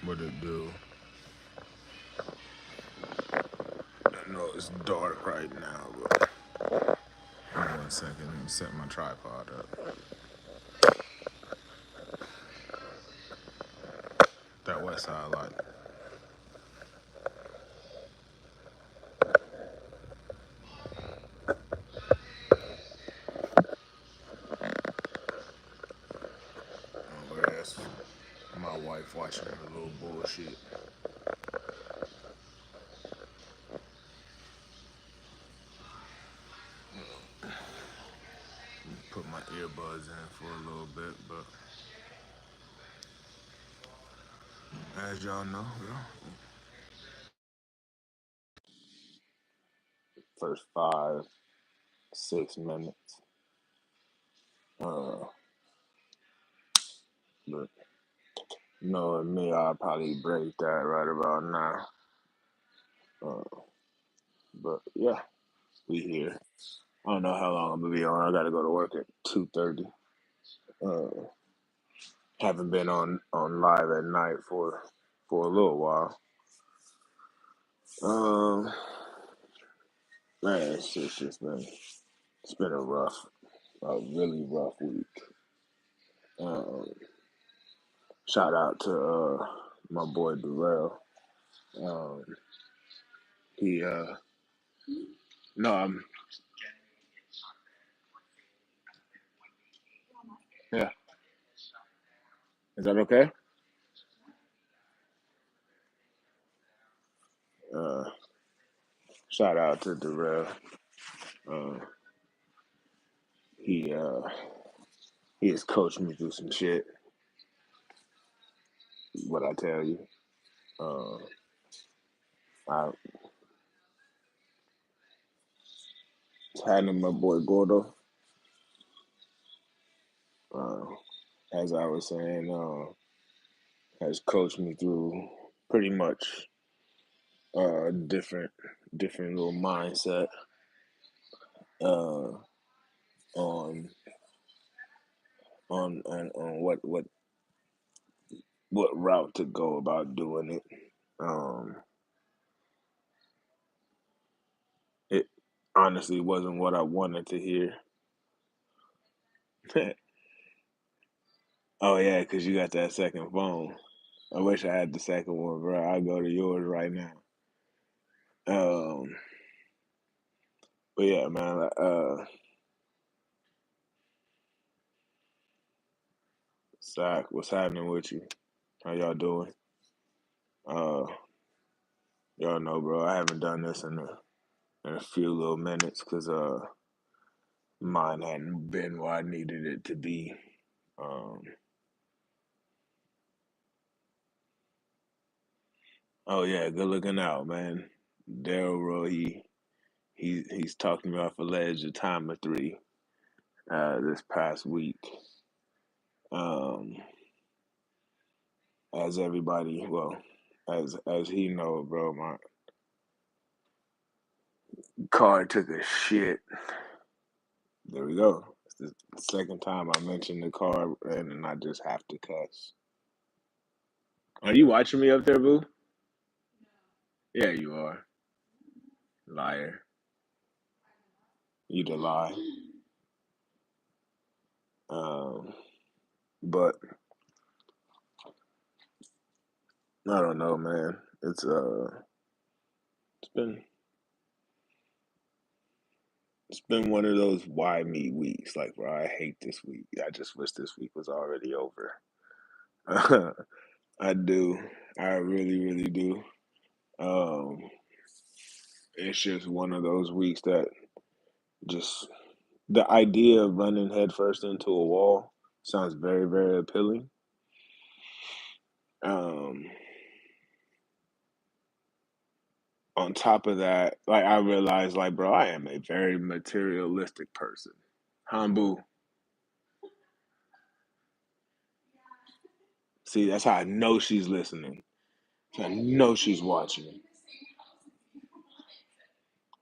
What it do? I know it's dark right now, but hold on 1 second. Let me set my tripod up. That west side light. Oh, whereas my wife watching her little bullshit. Put my earbuds in for a little bit, but as y'all know, first 5, 6 minutes. Uh, but knowing me, I'll probably break that right about now. Uh, but yeah, we here. I don't know how long I'm gonna be on. I gotta go to work at 2:30. Uh, haven't been on live at night for a little while. Um, man, it's just been a really rough week. Um, shout out to my boy Darrell. Um, he no, yeah. Is that okay? Uh, shout out to Darrell. Uh, he uh he has coached me through some shit. What I tell you. Uh, I was having my boy Gordo. Uh, as I was saying, has coached me through pretty much different little mindset uh, on on what route to go about doing it. Um, it honestly wasn't what I wanted to hear. Oh yeah, because you got that second phone. I wish I had the second one, bro. I'll go to yours right now. Um, but yeah, man. Zach, what's happening with you? How y'all doing? Uh, y'all know, bro. I haven't done this in a few little minutes because mine hadn't been where I needed it to be. Um, oh yeah, good looking out, man. Daryl Rowe, he's talked me off a ledge a time or three this past week. Um, as everybody, well, as he know, bro, my car took a shit. There we go. It's the second time I mentioned the car, and I just have to cuss. Are you watching me up there, boo? Yeah, you are. Liar. You the lie. Um, but I don't know, man. It's been it's been one of those why me weeks. Like, bro, I hate this week. I just wish this week was already over. I do. I really, really do. Um, it's just one of those weeks that just the idea of running headfirst into a wall sounds very, very appealing. Um, on top of that, like I realized, like, bro, I am a very materialistic person. Humble. See, that's how I know she's listening. So I know she's watching.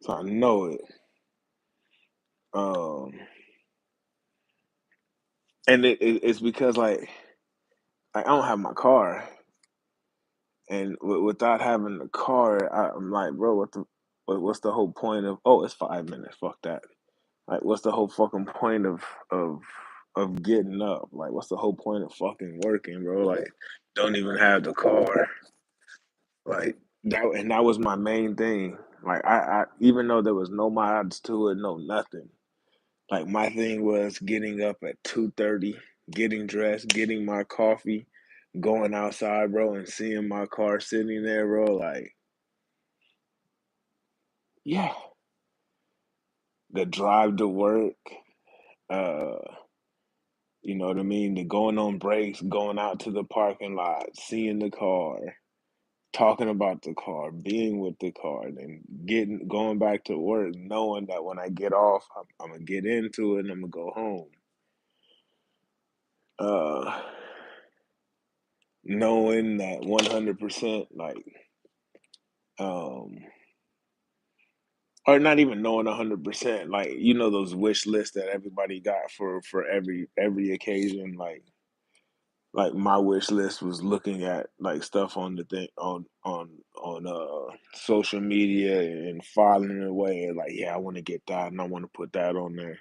So I know it. Um, and it's because like I don't have my car, And without having the car, I'm like, bro, what's the whole point of? Oh, it's 5 minutes. Fuck that. Like, what's the whole fucking point of of getting up? Like, what's the whole point of fucking working, bro? Like, don't even have the car. Like that, and that was my main thing. Like, I even though there was no mods to it, no nothing. Like my thing was getting up at 2:30, getting dressed, getting my coffee, going outside, bro, and seeing my car sitting there, bro. Like, yeah, the drive to work, uh, you know what I mean? The going on breaks, going out to the parking lot, seeing the car, talking about the car, being with the car, and going back to work, knowing that when I get off, I'm gonna get into it and I'm gonna go home. Uh, Knowing that 100%, like, um, or not even knowing 100%, like those wish lists that everybody got for every occasion, like my wish list was looking at like stuff on the thing on social media and filing it away and like, yeah, I want to get that and I want to put that on there.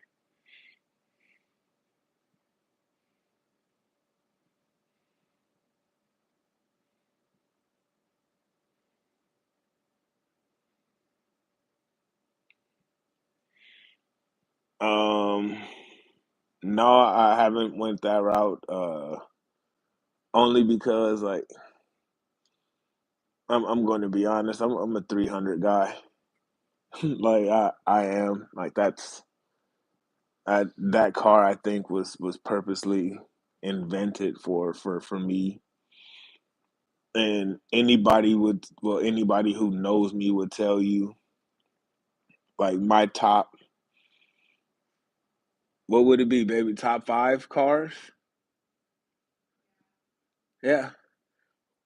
Um, no, I haven't went that route. Only because like I'm going to be honest, I'm a 300 guy. Like I am like that car I think was purposely invented for me. And anybody who knows me would tell you, like, my top, what would it be, baby? Top five cars? Yeah.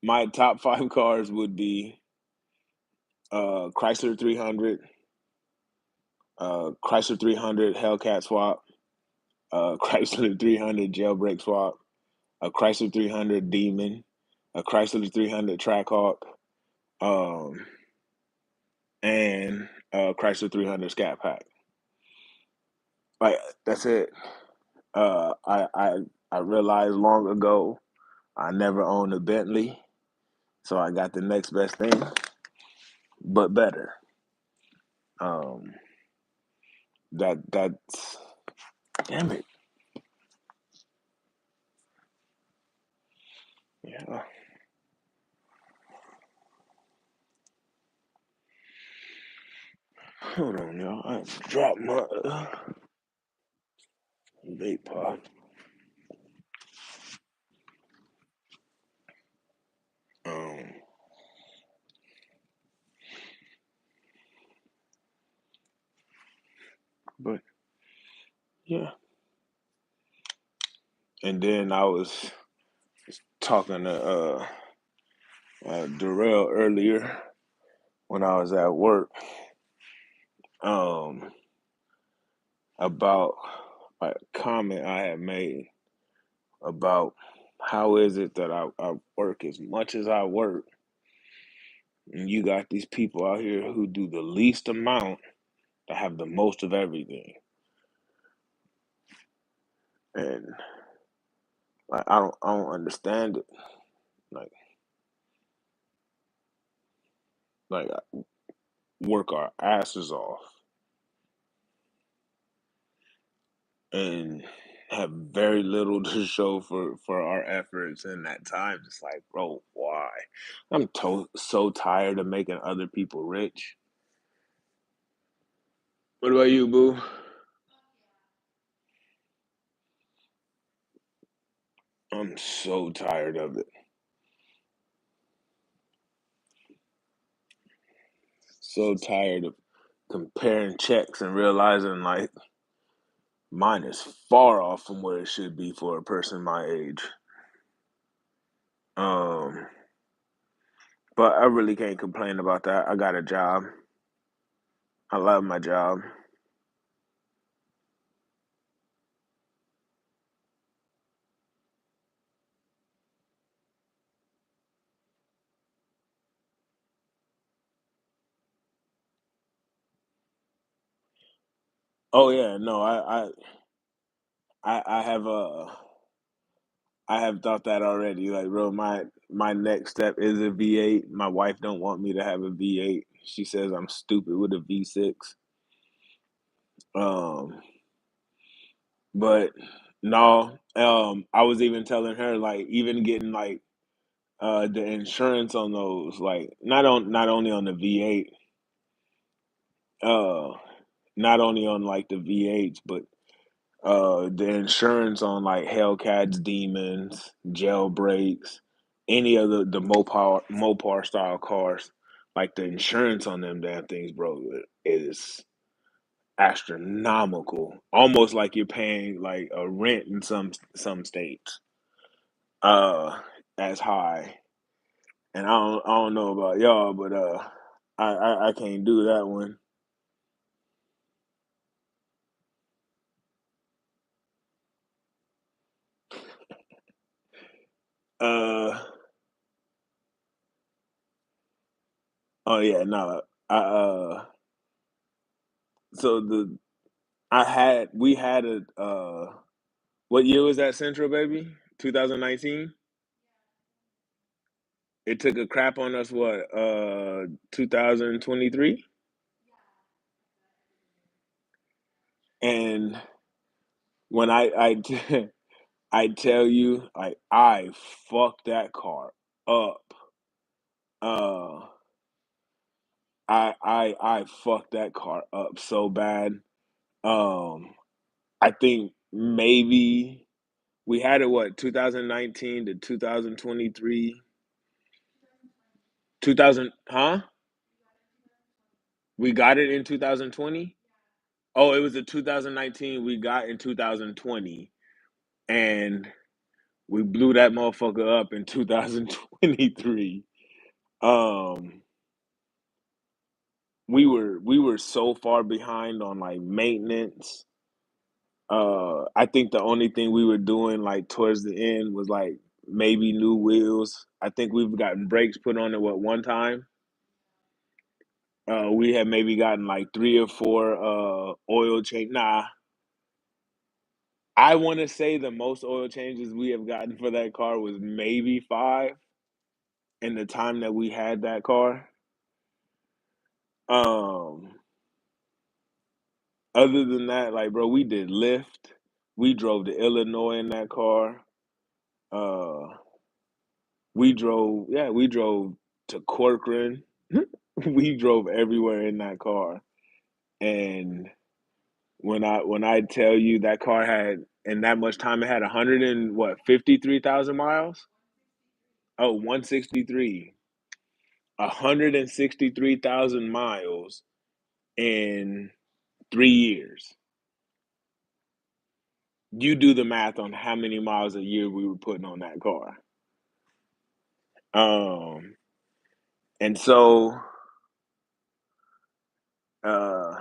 My top five cars would be Chrysler 300, Chrysler 300 Hellcat swap, Chrysler 300 jailbreak swap, a Chrysler 300 Demon, a Chrysler 300 Trackhawk, um, and Chrysler 300 Scat Pack. Like, that's it. I realized long ago I never owned a Bentley, so I got the next best thing, but better. Um, that's damn it. Yeah. Hold on, y'all. I dropped my vape pod. Um, but yeah. And then I was talking to Darrell earlier when I was at work. Um, about a comment I had made about how is it that I work as much as I work, and you got these people out here who do the least amount to have the most of everything, and like I don't understand it. Like like work our asses off and have very little to show for our efforts in that time. It's like, bro, why? So tired of making other people rich. What about you, boo? I'm so tired of it. So tired of comparing checks and realizing like mine is far off from where it should be for a person my age. Um, but I really can't complain about that. I got a job. I love my job. Oh yeah, no, I have I have thought that already. Like, bro, my next step is a V8. My wife don't want me to have a V8. She says I'm stupid with a V6. Um, but no, I was even telling her like even getting like the insurance on those, like not only on the V8, uh, not only on like the V8s, but the insurance on like Hellcats, Demons, Jailbreaks, any of the Mopar style cars, like the insurance on them damn things, bro, is astronomical. Almost like you're paying like a rent in some states. Uh, as high. And I don't know about y'all, but I can't do that one. Uh, oh yeah, no. I so the I had we had a what year was that Central, baby? 2019. It took a crap on us. What 2023? And when I tell you, like I fucked that car up. Uh, I fucked that car up so bad. Um, I think maybe we had it what 2019 to 2023, 2000, huh? We got it in 2020. Oh, it was the 2019 we got in 2020, and we blew that motherfucker up in 2023. Um, we were so far behind on like maintenance. I think the only thing we were doing like towards the end was like maybe new wheels. I think we've gotten brakes put on it what one time. We had maybe gotten like three or four oil change. Nah, I want to say the most oil changes we have gotten for that car was maybe five in the time that we had that car. Um, Other than that, like bro, we did Lyft. We drove to Illinois in that car. Uh, we drove to Corcoran. We drove everywhere in that car. And when I tell you that car had in that much time it had 100 and what 53,000 miles? Oh, 163. 163,000 miles in 3 years. You do the math on how many miles a year we were putting on that car. Um, and so uh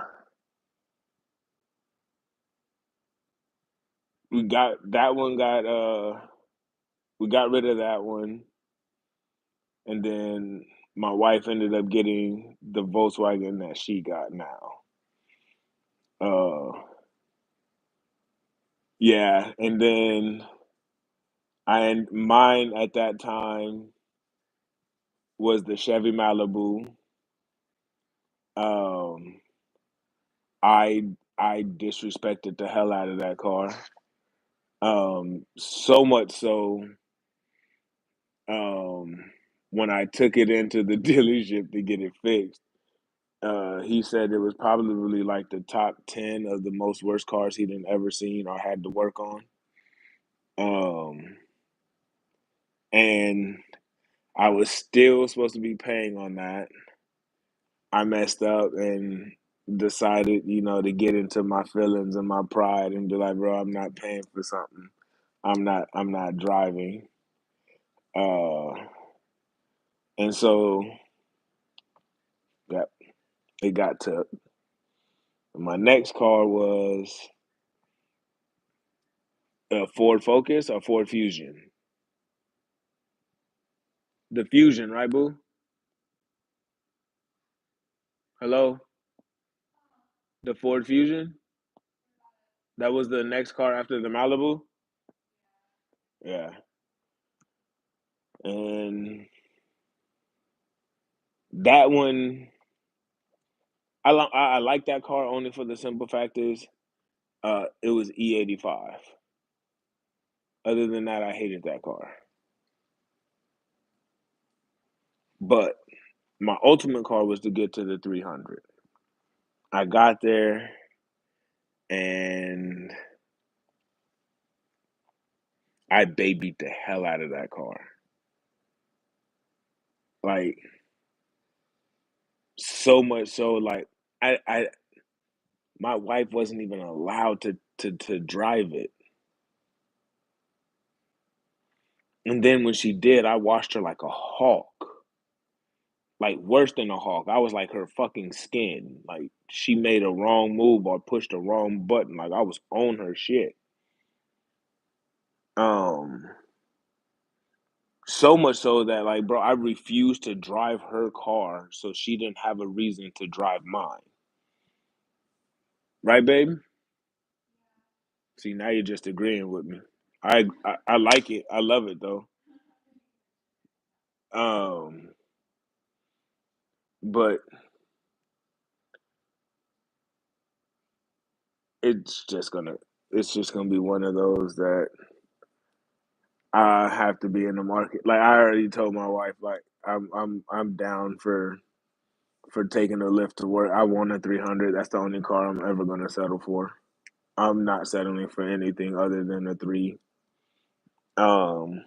we got that one got we got rid of that one, and then my wife ended up getting the Volkswagen that she got now. Uh yeah, and then I mine at that time was the Chevy Malibu. Um I disrespected the hell out of that car. So much so um when I took it into the dealership to get it fixed, he said it was probably like the top 10 of the most worst cars he'd ever seen or had to work on. Um, and I was still supposed to be paying on that. I messed up and decided, to get into my feelings and my pride and be like, bro, I'm not paying for something. I'm not driving. Uh, and so, yeah, it got to my next car was a Ford Focus or Ford Fusion. The Fusion, right, boo? Hello? The Ford Fusion? That was the next car after the Malibu. Yeah, and that one, I like that car only for the simple fact is, it was E85. Other than that, I hated that car. But my ultimate car was to get to the 300. I got there and I babied the hell out of that car. Like so much so like I my wife wasn't even allowed to drive it. And then when she did, I watched her like a hawk. Like worse than a hawk. I was like her fucking skin. Like she made a wrong move or pushed the wrong button. Like I was on her shit. Um so much so that like bro, I refused to drive her car so she didn't have a reason to drive mine. Right, babe? See, now you're just agreeing with me. I like it. I love it though. Um but it's just gonna it's just gonna be one of those that I have to be in the market. Like I already told my wife, like I'm down for taking a lift to work. I want a 300. That's the only car I'm ever gonna settle for. I'm not settling for anything other than a three. Um,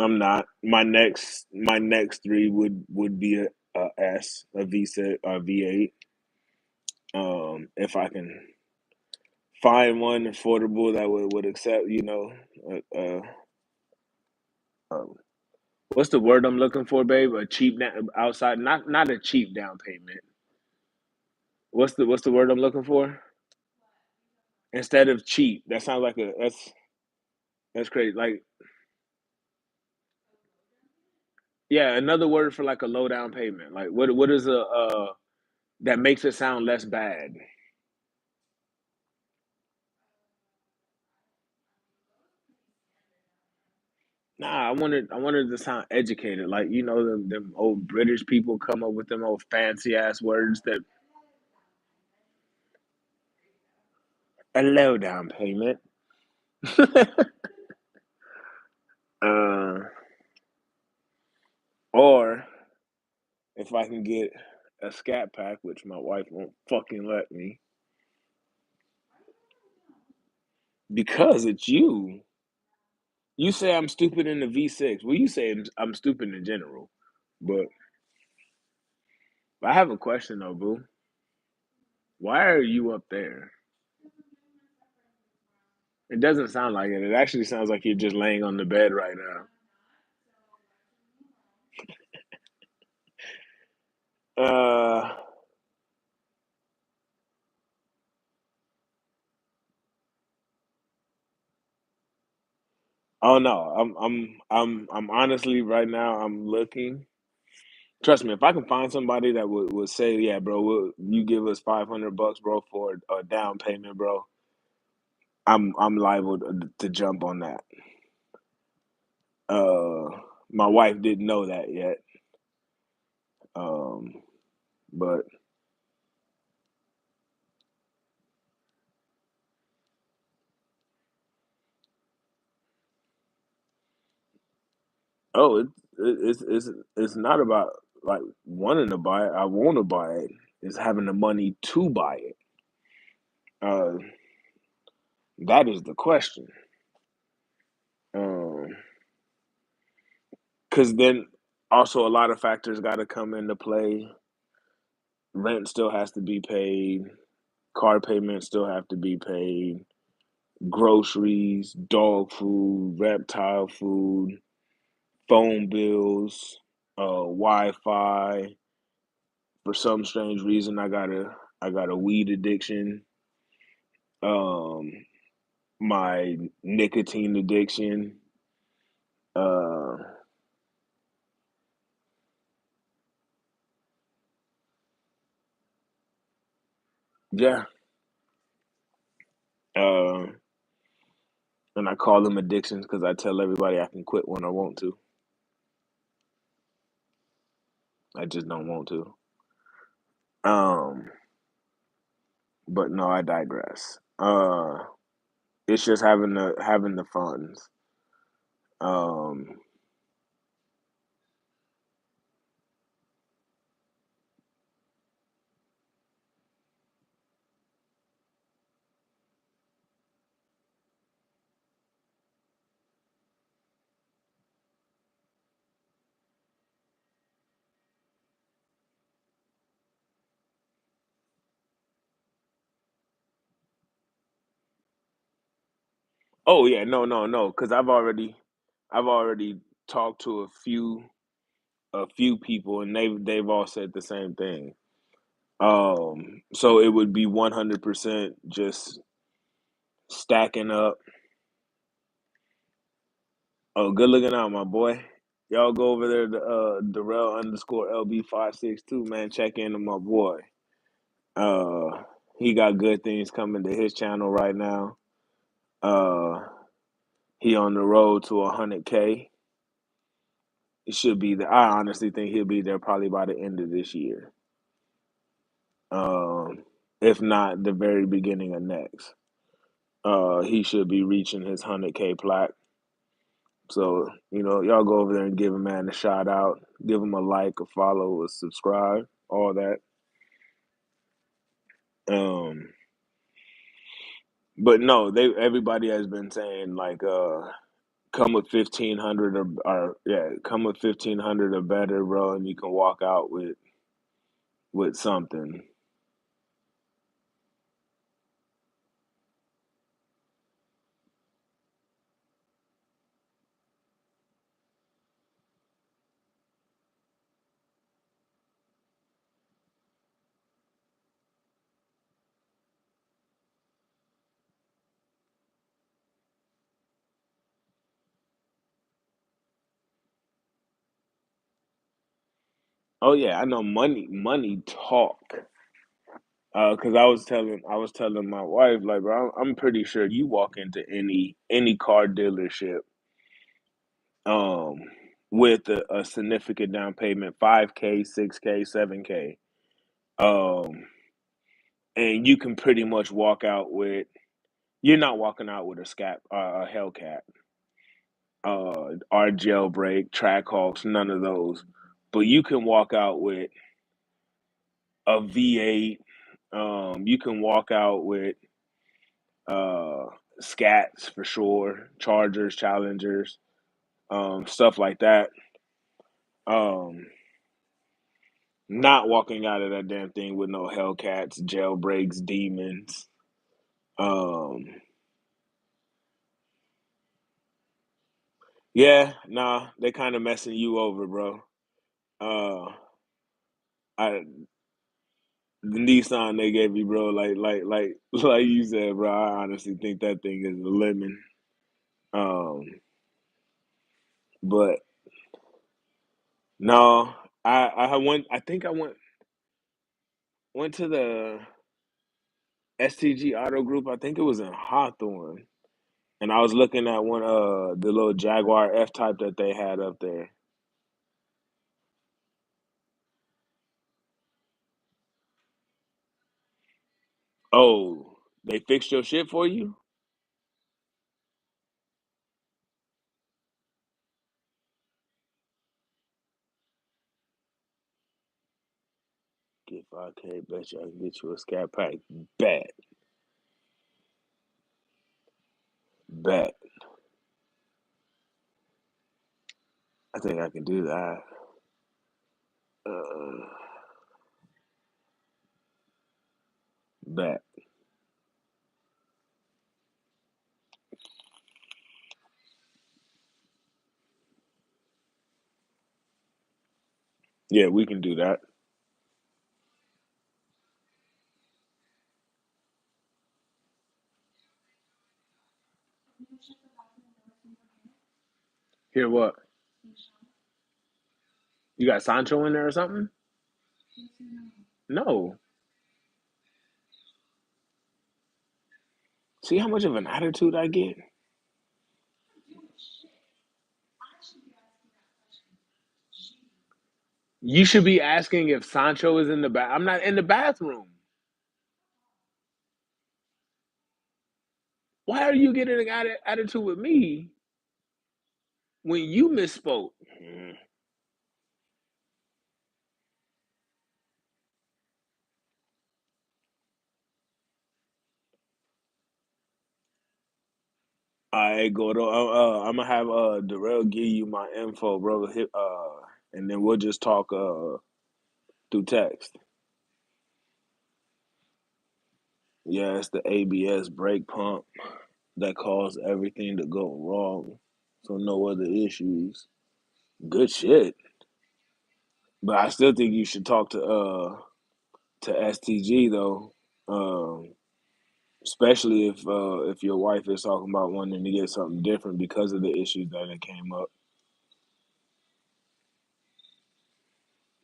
I'm not. My next three would be a S, a V6, a V8. If I can find one affordable that would accept, uh, what's the word I'm looking for, babe? A cheap outside, not a cheap down payment. What's the word I'm looking for? Instead of cheap, that sounds like that's crazy. Like yeah, another word for like a low down payment. Like what is a that makes it sound less bad? Nah, I wanted to sound educated. Like them old British people come up with them old fancy ass words that a low down payment. uh, or if I can get a scat pack, which my wife won't fucking let me because it's you. You say I'm stupid in the V6. Well, you say I'm stupid in general. But I have a question though, boo. Why are you up there? It doesn't sound like it. It actually sounds like you're just laying on the bed right now. Oh no. I'm honestly right now I'm looking. Trust me, if I can find somebody that would say, yeah, bro, you give us $500, bro, for a down payment, bro, I'm liable to jump on that. Uh, my wife didn't know that yet. Um, but oh, it's not about like wanting to buy it. I want to buy it. It's having the money to buy it. Uh, that is the question. Um, because then also a lot of factors got to come into play. Rent still has to be paid. Car payments still have to be paid. Groceries, dog food, reptile food, phone bills, Wi-Fi. For some strange reason, I got a weed addiction. Um, my nicotine addiction. Uh, yeah. and I call them addictions because I tell everybody I can quit when I want to. I just don't want to. Um, but no, I digress. It's just having the funds. Um, oh yeah, no, no, no, because I've already talked to a few people, and they've all said the same thing. So it would be 100% just stacking up. Oh, good looking out, my boy. Y'all go over there to Darrell underscore LB562, man. Check in on my boy. Uh, he got good things coming to his channel right now. Uh, he on the road to 100K. It should be there. I honestly think he'll be there probably by the end of this year. Um, if not the very beginning of next. He should be reaching his 100K plaque. So, y'all go over there and give a man a shout out, give him a like, a follow, a subscribe, all that. Um, but no, everybody has been saying like come with 1,500 or yeah, come with 1,500 or better, bro, and you can walk out with something. Oh yeah, I know money talk. Cause I was telling my wife, like, bro, I'm pretty sure you walk into any car dealership, um, with a significant down payment, 5K, 6K, 7K, um, and you can pretty much walk out with. You're not walking out with a Hellcat, or Jailbreak, Trackhawks, none of those, but you can walk out with a V8. You can walk out with uh scats for sure, Chargers, Challengers, stuff like that. Um, not walking out of that damn thing with no Hellcats, jailbreaks, demons. Um, yeah, nah, they kind of messing you over, bro. Uh, I the Nissan they gave you, bro, like you said, bro. I honestly think that thing is a lemon. Um, but no, I went. I think I went to the STG Auto Group. I think it was in Hawthorne, and I was looking at the little Jaguar F Type that they had up there. Oh, they fixed your shit for you? Get 5K, bet you I can get you a scat pack. Bet, bet. I think I can do that. Uh, bet. Yeah, we can do that. Here, what? You got Sancho in there or something? No. See how much of an attitude I get? You should be asking if Sancho is in the bath. I'm not in the bathroom. Why are you getting an attitude with me when you misspoke? Mm. I go to. I'm gonna have Darrell give you my info, bro. And then we'll just talk through text. Yeah, it's the ABS brake pump that caused everything to go wrong. So no other issues. Good shit. But I still think you should talk to STG though. Um, Especially if your wife is talking about wanting to get something different because of the issues that it came up.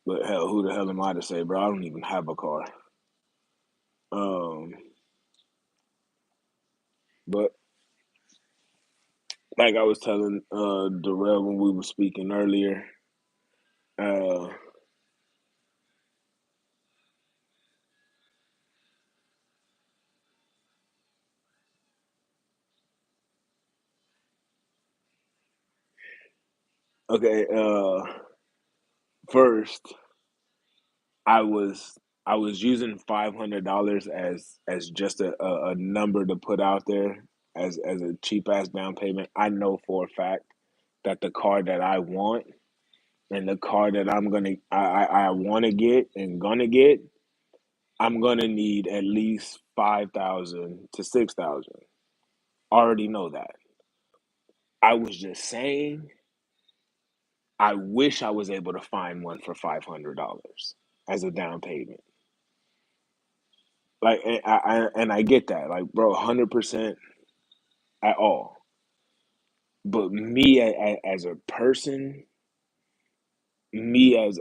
But hell, who the hell am I to say, bro? I don't even have a car. Um, but like I was telling Darrell when we were speaking earlier, uh, okay, first I was I was using $500 as just a number to put out there as a cheap ass down payment. I know for a fact that the car that I want and the car that I want to get and gonna get, I'm gonna need at least 5,000 to 6,000. Already know that. I was just saying, I wish I was able to find one for $500 as a down payment. Like, and I get that, like, bro, 100% at all. But me as a person, me as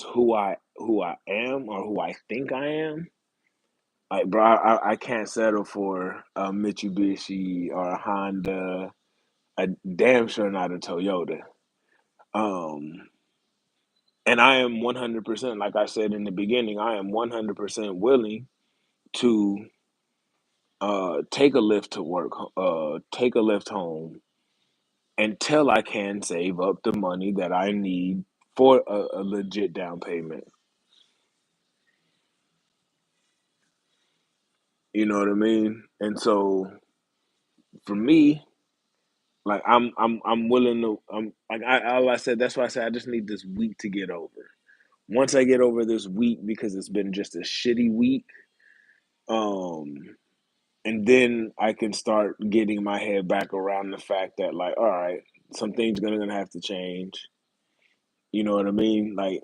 who I am or who I think I am, like, bro, I can't settle for a Mitsubishi or a Honda, a damn sure not a Toyota. Um, and I am 100%, like I said in the beginning, I am 100% willing to take a lift to work, take a lift home until I can save up the money that I need for a legit down payment. You know what I mean? And so for me, like I'm willing to I'm like I all I said that's why I said I just need this week to get over. Once I get over this week because it's been just a shitty week, um and then I can start getting my head back around the fact that like all right, some things gonna have to change. You know what I mean? Like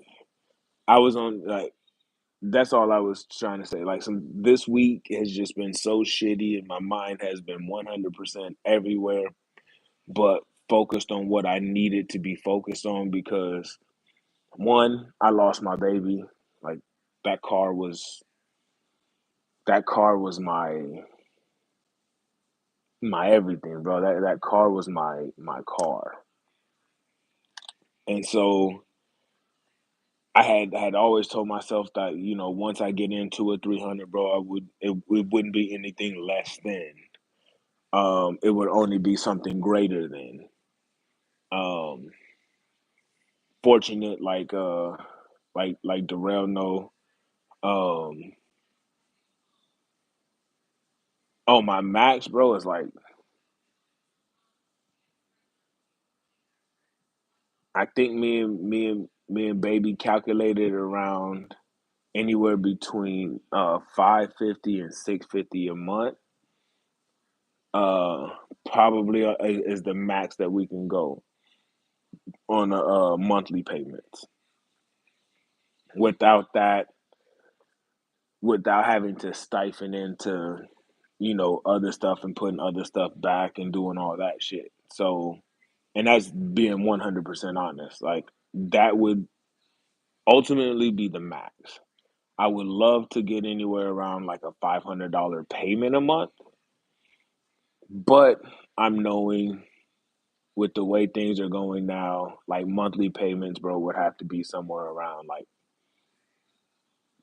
I was on like that's all I was trying to say. Like some this week has just been so shitty and my mind has been 100% everywhere but focused on what I needed to be focused on because one, I lost my baby. Like that car was that car was my everything, bro. That car was my car. And so I had always told myself that, once I get into a 300, bro, it wouldn't be anything less than. It would only be something greater than. Um Fortunate like Darrell know. Um oh my max, bro, is like I think me and baby calculated around anywhere between 550 and 650 a month. Uh Probably is the max that we can go on a monthly payments. Without that, without having to stifle into other stuff and putting other stuff back and doing all that shit. So, and that's being 100% honest. Like that would ultimately be the max. I would love to get anywhere around like a $500 payment a month, but I'm knowing with the way things are going now, like monthly payments, bro, would have to be somewhere around like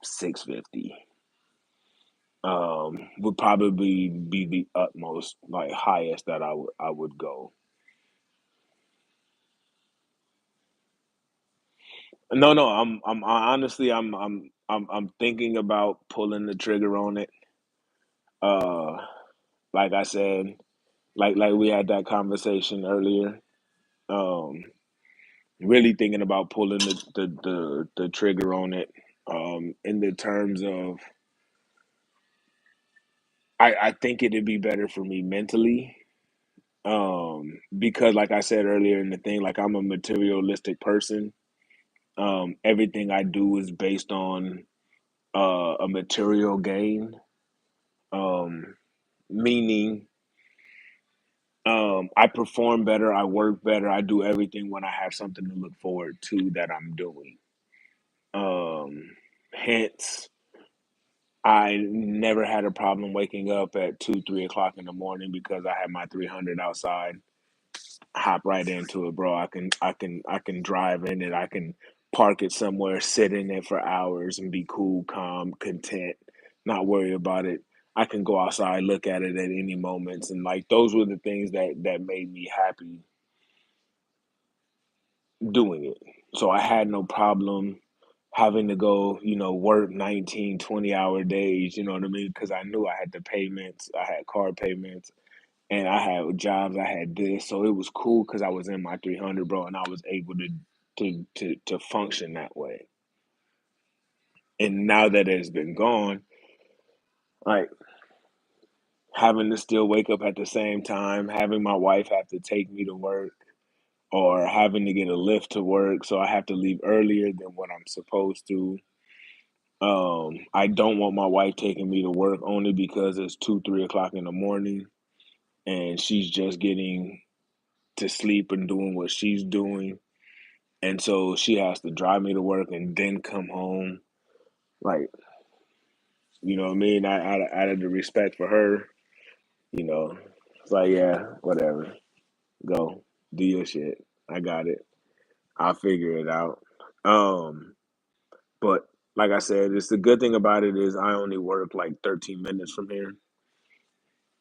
650. Would probably be the utmost, like highest that I would go. No, no, I'm honestly I'm thinking about pulling the trigger on it. Uh, like I said, like we had that conversation earlier. Um, really thinking about pulling the trigger on it. In the terms of, I think it'd be better for me mentally. Because like I said earlier in the thing, like I'm a materialistic person. Everything I do is based on a material gain. Um, Meaning, I perform better, I work better, I do everything when I have something to look forward to that I'm doing. Um, Hence, I never had a problem waking up at 2, 3 o'clock in the morning because I had my 300 outside. Hop right into it, bro. I can drive in it. I can park it somewhere, sit in it for hours, and be cool, calm, content, not worry about it. I can go outside, look at it at any moments, and like those were the things that made me happy doing it. So I had no problem having to go, work 19, 20 hour days, you know what I mean? Because I knew I had the payments, I had car payments, and I had jobs, I had this. So it was cool because I was in my 300, bro, and I was able to function that way. And now that it's been gone, like having to still wake up at the same time, having my wife have to take me to work, or having to get a lift to work, so I have to leave earlier than what I'm supposed to. I don't want my wife taking me to work only because it's 2, 3 o'clock in the morning and she's just getting to sleep and doing what she's doing. And so she has to drive me to work and then come home. Like, you know what I mean? Out of the respect for her, you know, it's like, yeah, whatever. Go do your shit. I got it. I'll figure it out. Um, but like I said, it's the good thing about it is I only work like 13 minutes from here.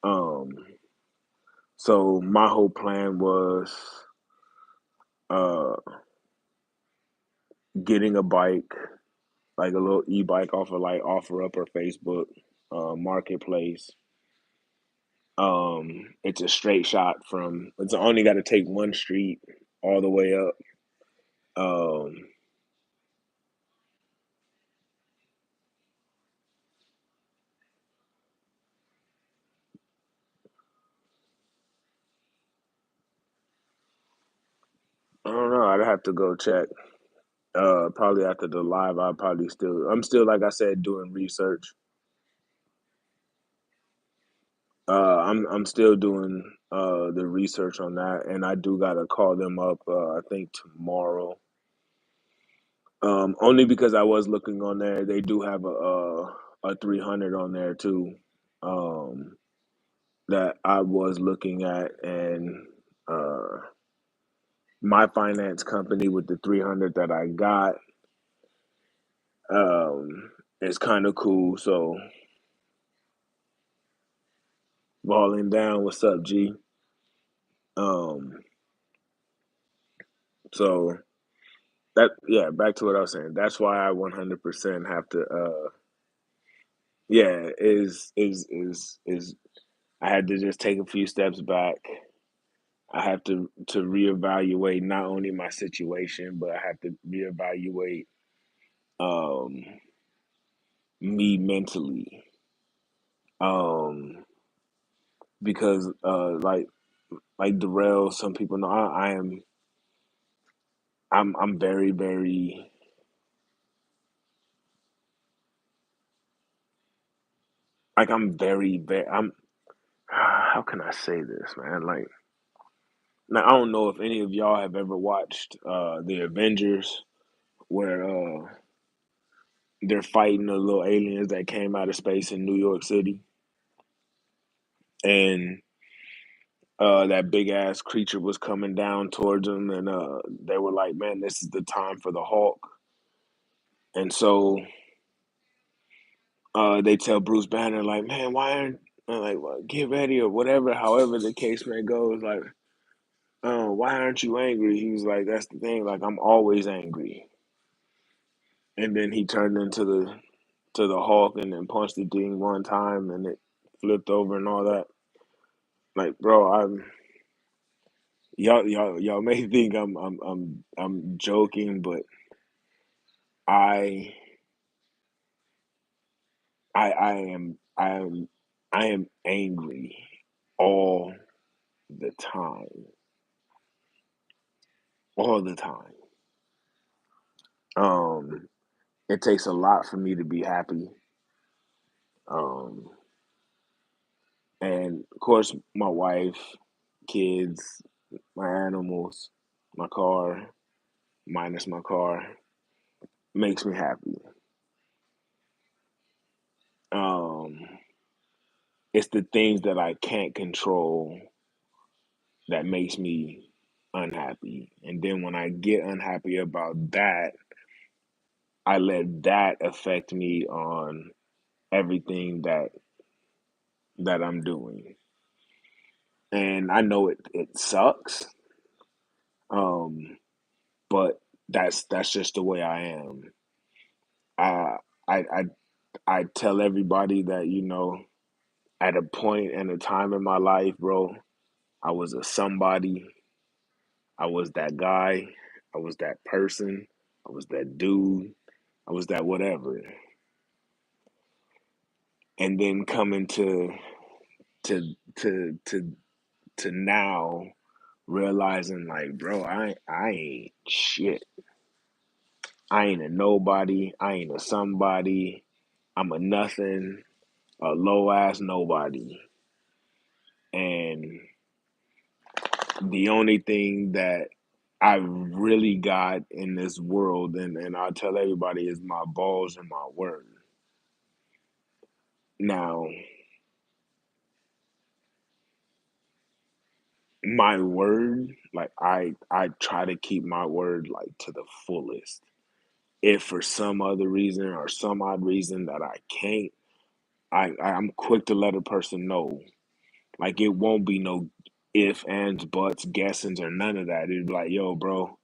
Um, So my whole plan was uh getting a bike, like a little e-bike off of like OfferUp or Facebook marketplace. It's a straight shot from it's only got to take one street all the way up. Um I don't know, I'd have to go check. Probably after the live, I'm still like I said doing research. I'm still doing the research on that, and I do gotta call them up. I think tomorrow. Only because I was looking on there, they do have a 300 on there too. Um, that I was looking at, and uh, my finance company with the 300 that I got is kind of cool. So balling down, what's up, G? Um, so that yeah, back to what I was saying. That's why I 100% have to. Yeah, is I had to just take a few steps back. I have to reevaluate not only my situation, but I have to reevaluate um me mentally. Um because like Darrell, some people know I'm very, very like I'm very, very I'm how can I say this, man? Like now I don't know if any of y'all have ever watched the Avengers where they're fighting the little aliens that came out of space in New York City. And that big ass creature was coming down towards them, and they were like, "Man, this is the time for the Hulk." And so they tell Bruce Banner like, "Man, why aren't like well, get ready or whatever, however the case may go." It's like, why aren't you angry? He was like, "That's the thing. Like I'm always angry." And then he turned into the Hulk and then punched the thing one time and it flipped over and all that. Like, bro, y'all may think I'm joking, but I I am angry all the time, all the time. Um, it takes a lot for me to be happy. Um, and of course, my wife, kids, my animals, my car, minus my car, makes me happy. Um, it's the things that I can't control that makes me unhappy. And then when I get unhappy about that, I let that affect me on everything that I'm doing. And I know it sucks. Um, but that's just the way I am. I I I I tell everybody that, at a point and a time in my life, bro, I was a somebody. I was that guy. I was that person. I was that dude. I was that whatever. And then coming to to to to now realizing like, bro, I ain't shit. I ain't a nobody. I ain't a somebody. I'm a nothing, a low ass nobody. And the only thing that I really got in this world, and I tell everybody, is my balls and my word. Now, my word, like I try to keep my word like to the fullest. If for some other reason or some odd reason that I can't, I'm quick to let a person know. Like it won't be no if, ands, buts, guessings, or none of that. It'd be like, yo, bro,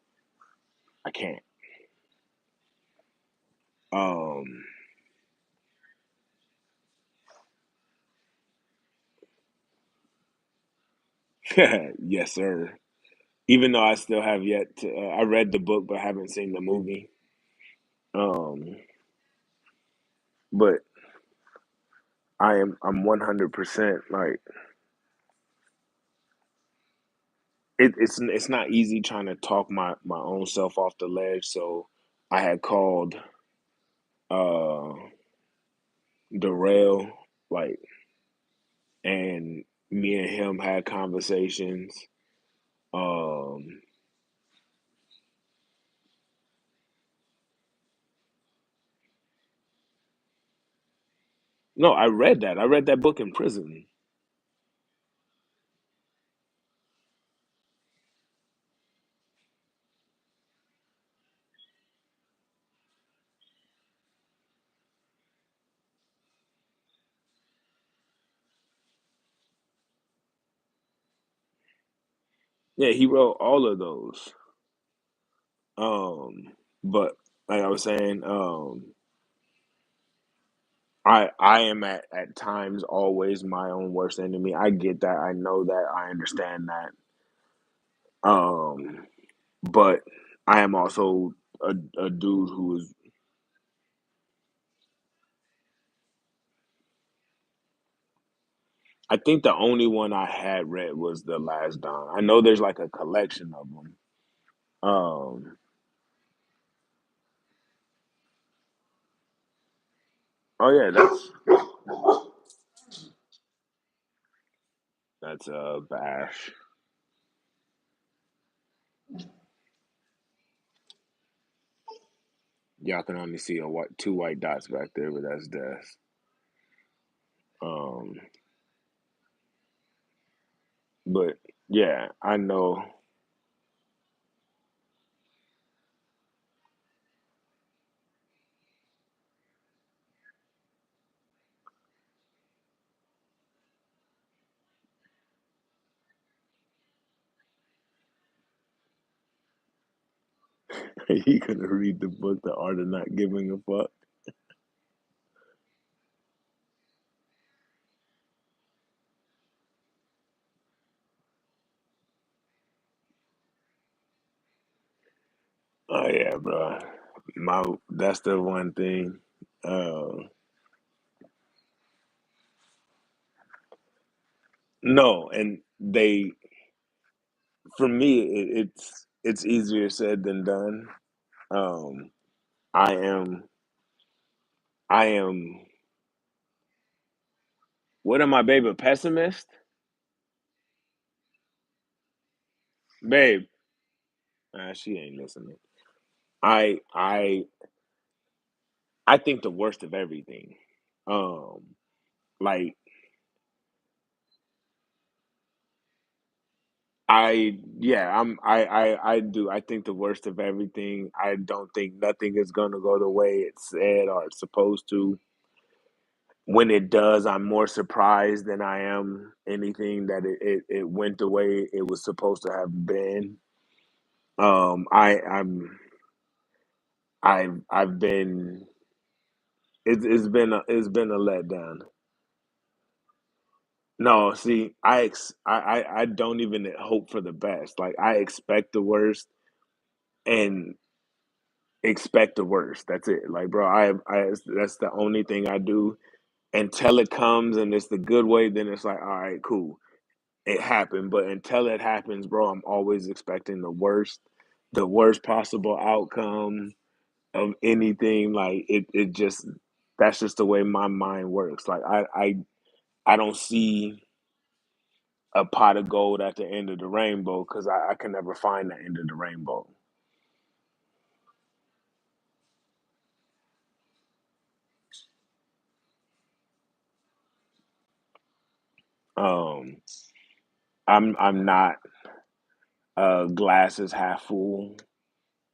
I can't. Um, yes, sir. Even though I still have yet to, I read the book but haven't seen the movie. Um, but I'm 100% like it's not easy trying to talk my own self off the ledge. So I had called uh Darrell, like, and me and him had conversations. Um, no, I read that. I read that book in prison. Yeah, he wrote all of those. But like I was saying, I am at times always my own worst enemy. I get that. I know that. I understand that. Um, but I am also a dude who is. I think the only one I had read was The Last Don. I know there's like a collection of them. Um, oh yeah, that's Bash. Y'all can only see a white two white dots back there, but that's death. Um, But yeah, I know he gonna read the book, The Art of Not Giving a Fuck. Oh yeah, bro. My that's the one thing. Uh, no, and they for me it's easier said than done. Um, I am I am what am I, babe? A pessimist, babe? She ain't listening. I I I think the worst of everything. Um, like I do. I think the worst of everything. I don't think nothing is gonna go the way it's said or it's supposed to. When it does, I'm more surprised than I am anything that it went the way it was supposed to have been. I've been it's been a letdown. No, see, I don't even hope for the best. Like I expect the worst and expect the worst. That's it. Like, bro, that's the only thing I do until it comes and it's the good way. Then it's like, all right, cool, it happened. But until it happens, bro, I'm always expecting the worst possible outcome of anything. Like it just that's just the way my mind works. Like I don't see a pot of gold at the end of the rainbow because I can never find the end of the rainbow. Um, I'm not glass is half full.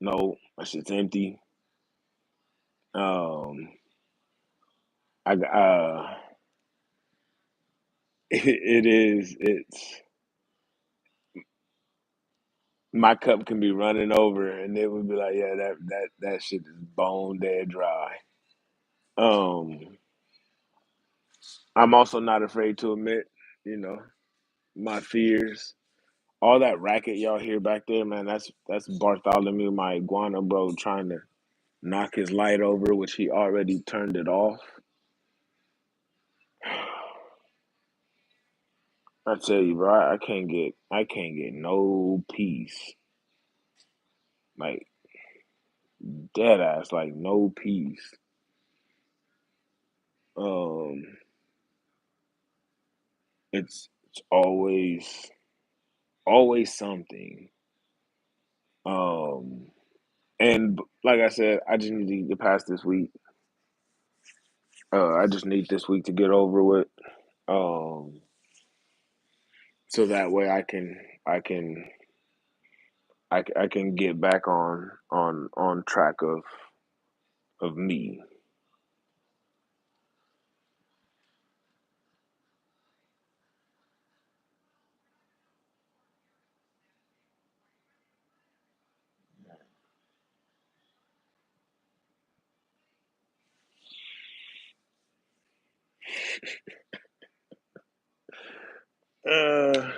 No, that shit's empty. Um, I it is it's my cup can be running over and it would be like, yeah, that shit is bone dead dry. Um, I'm also not afraid to admit, you know, my fears. All that racket y'all hear back there, man, that's Bartholomew, my iguana bro, trying to knock his light over, which he already turned it off. I tell you, bro, I can't get no peace. Like dead ass, like no peace. Um, it's always something. Um, and like I said, I just need to get past this week. I just need this week to get over with. Um, so that way I can I can get back on track of me. Uh,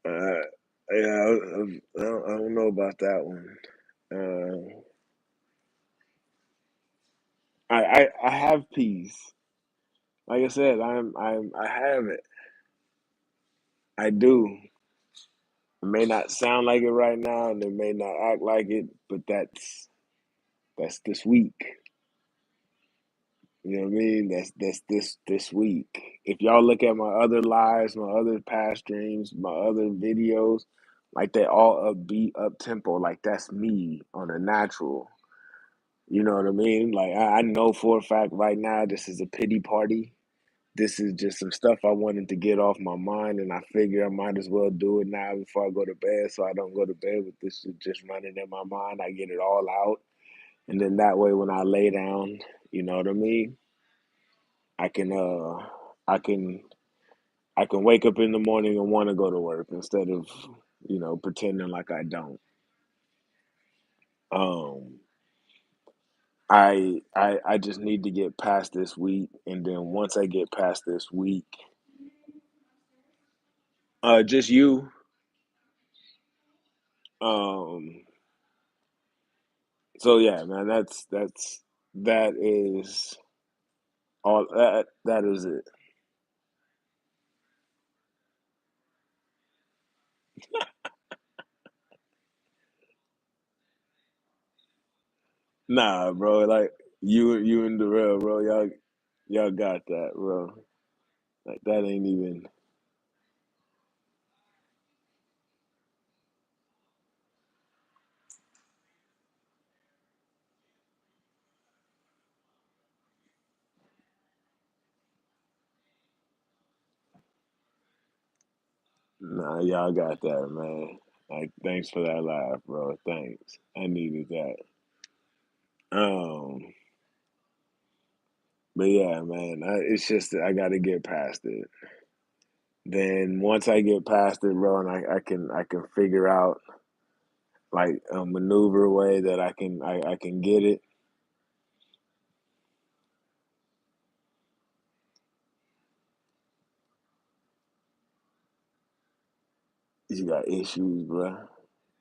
uh yeah, I don't know about that one. Uh, I have peace. Like I said, I have it. I do. It may not sound like it right now, and it may not act like it, but that's this week. You know what I mean? That's this week. If y'all look at my other lives, my other past streams, my other videos, like they all upbeat, up tempo. Like that's me on a natural. You know what I mean? Like I know for a fact right now this is a pity party, this is just some stuff I wanted to get off my mind, and I figure I might as well do it now before I go to bed, so I don't go to bed with this shit just running in my mind. I get it all out, and then that way, when I lay down, you know what I mean. I can I can I can wake up in the morning and want to go to work instead of pretending like I don't. Um, I just need to get past this week, and then once I get past this week, just you. Um, so yeah, man, that is all that is it. Nah, bro, like you and Darrell, bro, y'all got that, bro. Like that ain't even. Nah, y'all got that, man. Like, thanks for that laugh, bro. Thanks. I needed that. Um, but yeah, man, it's just that I got to get past it. Then once I get past it, bro, and I can figure out like a maneuver way that I can get it. You got issues, bro.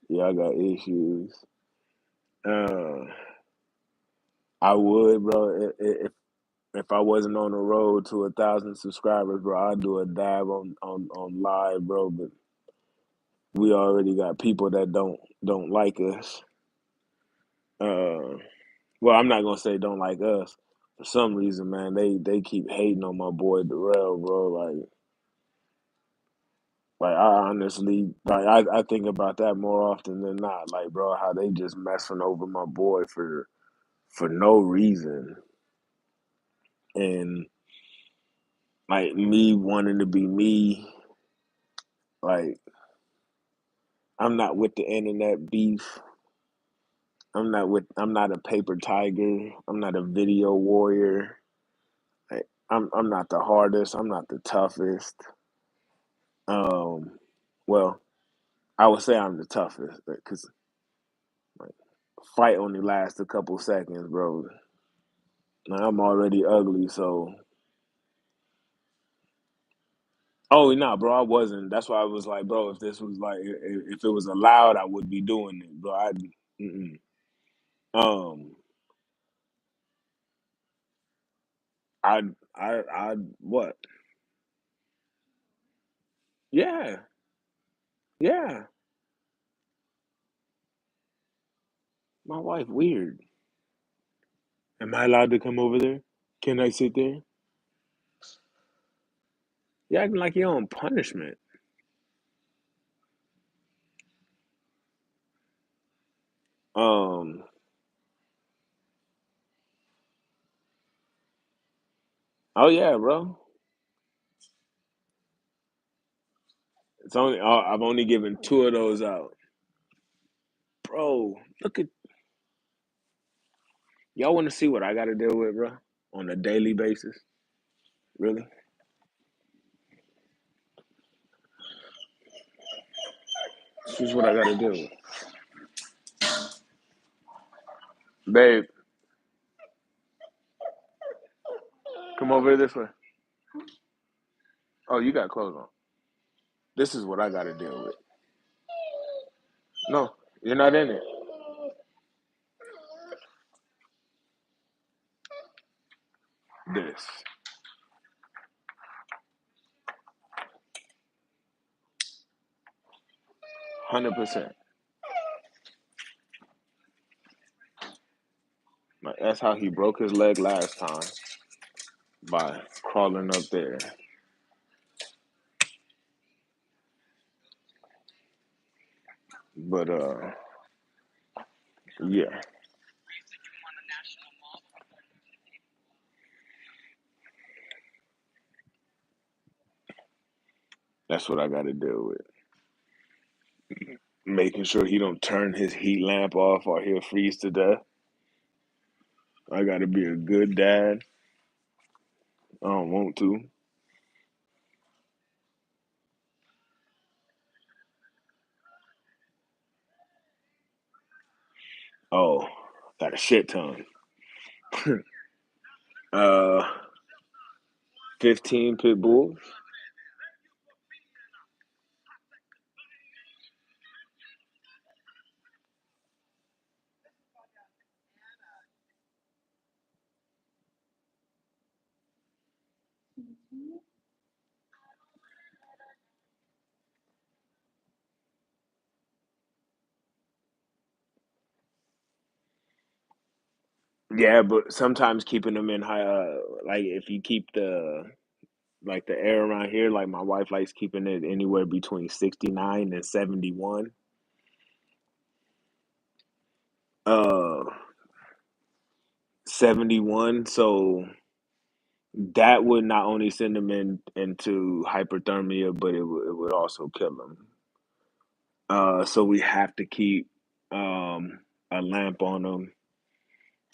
Y'all got issues. Uh, I would, bro, if I wasn't on the road to 1,000 subscribers, bro, I'd do a dive on live, bro. But we already got people that don't like us. Uh, well, I'm not gonna say don't like us. For some reason, man, they keep hating on my boy Darrell, bro. Like I honestly, like I think about that more often than not. Like, bro, how they just messing over my boy for no reason, and like me wanting to be me. Like I'm not with the internet beef. I'm not a paper tiger. I'm not a video warrior. Like, I'm not the hardest. I'm not the toughest. Um, well, I would say I'm the toughest because like fight only lasts a couple seconds, bro. Now, I'm already ugly, so oh no, bro, I wasn't. That's why I was like, bro, if this was like if it was allowed, I would be doing it, bro. Mm-mm. Um, I what? Yeah, yeah. My wife weird. Am I allowed to come over there? Can I sit there? You acting like you're on punishment. Um. Oh yeah, bro. I've only given two of those out, bro. Look at y'all. Want to see what I got to deal with, bro, on a daily basis? Really? This is what I got to deal with, babe. Come over here this way. Oh, you got clothes on. This is what I got to deal with. No, you're not in it. This 100%. Like, that's how he broke his leg last time by crawling up there. But yeah. That's what I got to deal with. Making sure he don't turn his heat lamp off or he'll freeze to death. I got to be a good dad. I don't want to. Oh, got a shit ton. uh, 15 pit bulls. Yeah, but sometimes keeping them in high, like if you keep the air around here, like my wife likes keeping it anywhere between 69 and 71. 71. So that would not only send them into hyperthermia, but it would also kill them. So we have to keep a lamp on them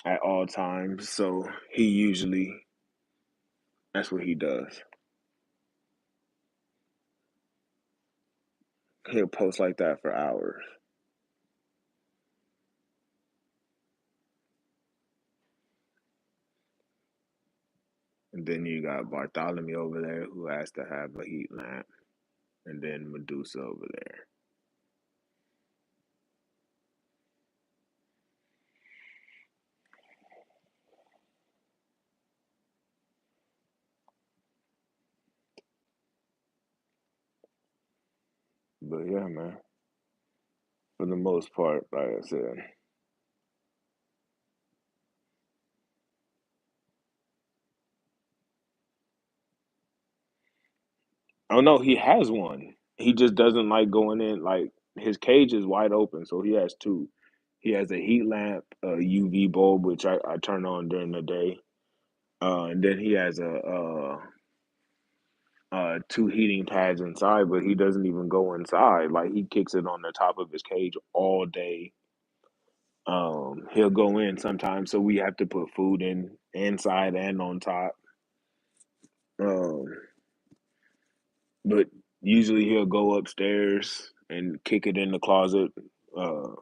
at all times. So he usually that's what he does. He'll post like that for hours. And then you got Bartholomew over there who has to have a heat lamp, and then Medusa over there. But yeah, man, for the most part, like I said, oh no, he has one. He just doesn't like going in. Like his cage is wide open, so he has two. He has a heat lamp, a UV bulb, which I turn on during the day, and then he has two heating pads inside. But he doesn't even go inside. Like he kicks it on the top of his cage all day. He'll go in sometimes, so we have to put food in inside and on top. Um, but usually he'll go upstairs and kick it in the closet. Uh,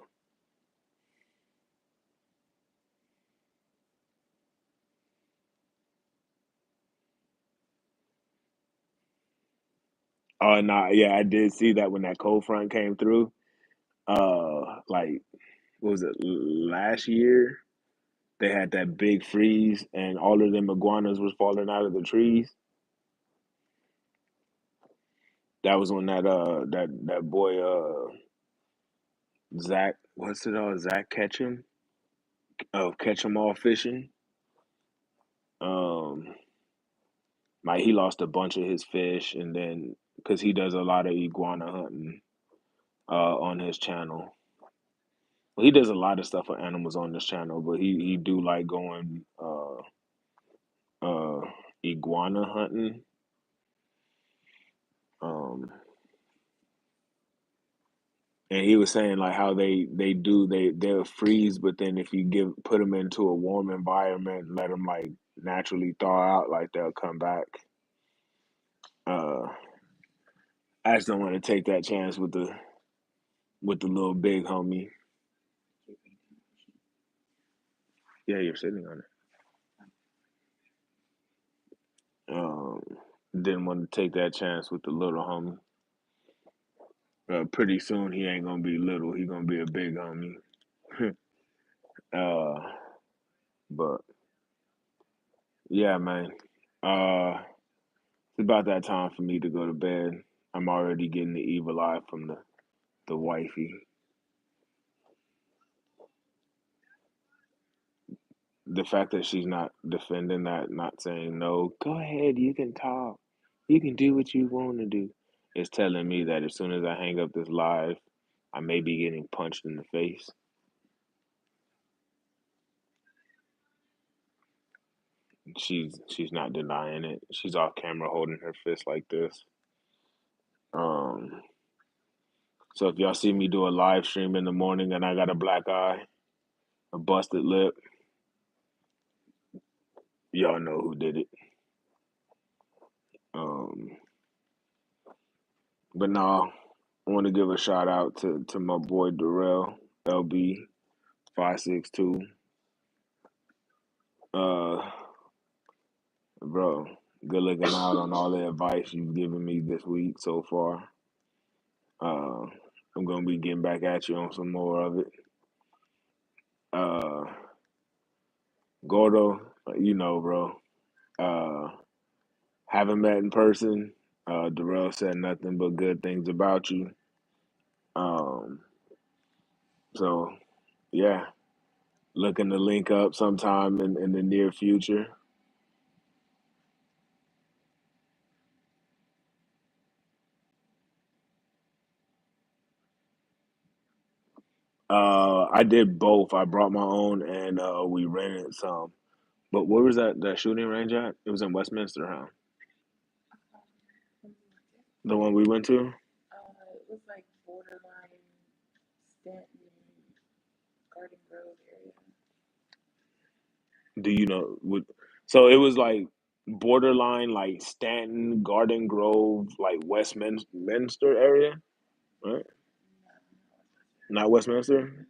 oh no, yeah, I did see that when that cold front came through. Like what was it last year? They had that big freeze, and all of them iguanas was falling out of the trees. That was when that boy Zach, what's it Zach Ketchum Catch 'em all fishing. Um, like he lost a bunch of his fish, and then because he does a lot of iguana hunting on his channel. Well, he does a lot of stuff for animals on this channel, but he do like going uh iguana hunting. Um, and he was saying like how they'll freeze, but then if you give put them into a warm environment, let them like naturally thaw out, like they'll come back. Uh, I just don't want to take that chance with the little big homie. Yeah, you're sitting on it. Didn't want to take that chance with the little homie. Pretty soon he ain't gonna be little. He gonna be a big homie. uh, but yeah, man. It's about that time for me to go to bed. I'm already getting the evil eye from the wifey. The fact that she's not defending that, not saying no, go ahead, you can talk, you can do what you want to do, is telling me that as soon as I hang up this live, I may be getting punched in the face. She's not denying it. She's off camera holding her fist like this. So if y'all see me do a live stream in the morning and I got a black eye, a busted lip, y'all know who did it. Um, but no, I want to give a shout out to my boy Darrell LB 562. Uh, bro, good looking out on all the advice you've given me this week so far. Uh, I'm gonna be getting back at you on some more of it. Uh, Gordo, you know, bro. Uh, haven't met in person. Darrell said nothing but good things about you. Um, so yeah, looking to link up sometime in the near future. I did both. I brought my own and we rented some. But where was that shooting range at? It was in Westminster, huh? The one we went to? It was like borderline Stanton, Garden Grove area. Do you know what so it was like borderline like Stanton, Garden Grove, like Westminster area, right? Not Westminster?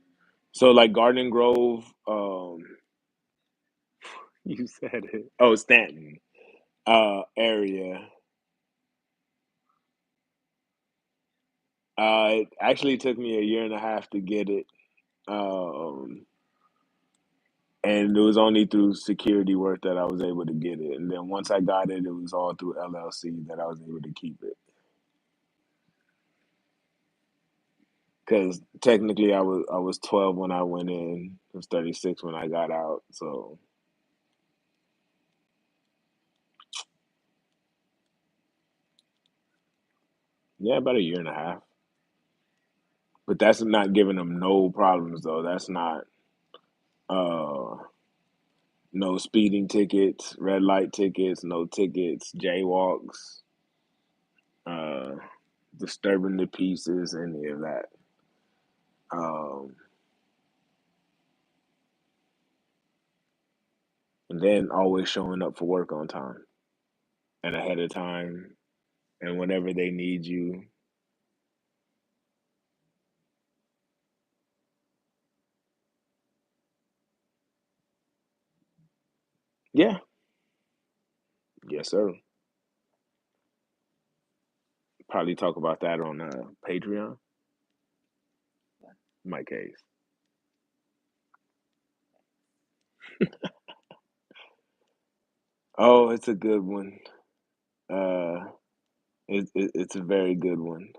So like Garden Grove, you said it. Oh, Stanton. Area. It actually took me a year and a half to get it. Um, and it was only through security work that I was able to get it. And then once I got it, it was all through LLC that I was able to keep it. Because technically, I was 12 when I went in. I was 36 when I got out. So yeah, about a year and a half. But that's not giving them no problems though. That's not uh no speeding tickets, red light tickets, no tickets, jaywalks, uh disturbing the pieces, any of that. Um, and then always showing up for work on time and ahead of time and whenever they need you. Yeah, yes, sir. Probably talk about that on Patreon. My case. Oh, it's a good one. Uh, it's a very good one.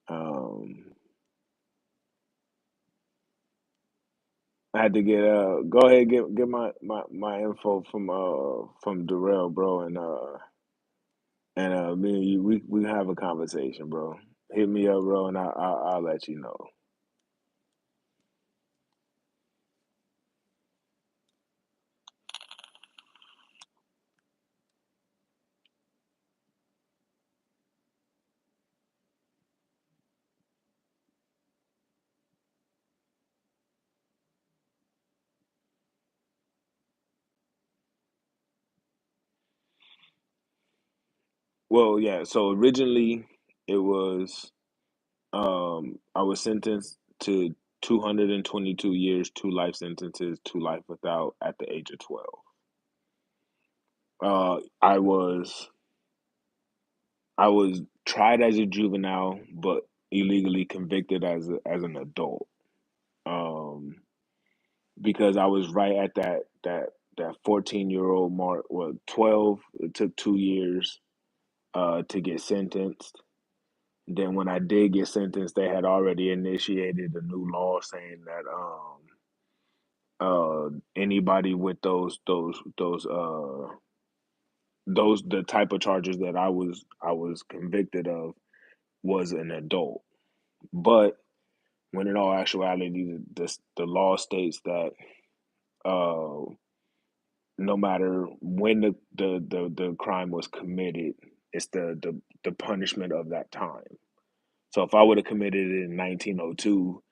Um, I had to get go ahead get my info from Darrell, bro, and me and you we can have a conversation, bro. Hit me up, bro, and I'll let you know. Well, yeah. So originally it was I was sentenced to 222 years, two life sentences, two life without at the age of 12. I was tried as a juvenile, but illegally convicted as an adult. Um, because I was right at that 14-year-old mark. Well, 12. It took 2 years to get sentenced. Then when I did get sentenced, they had already initiated a new law saying that anybody with those the type of charges that I was convicted of was an adult. But when in all actuality, the law states that no matter when the crime was committed, It's the punishment of that time. So if I would have committed it in 1902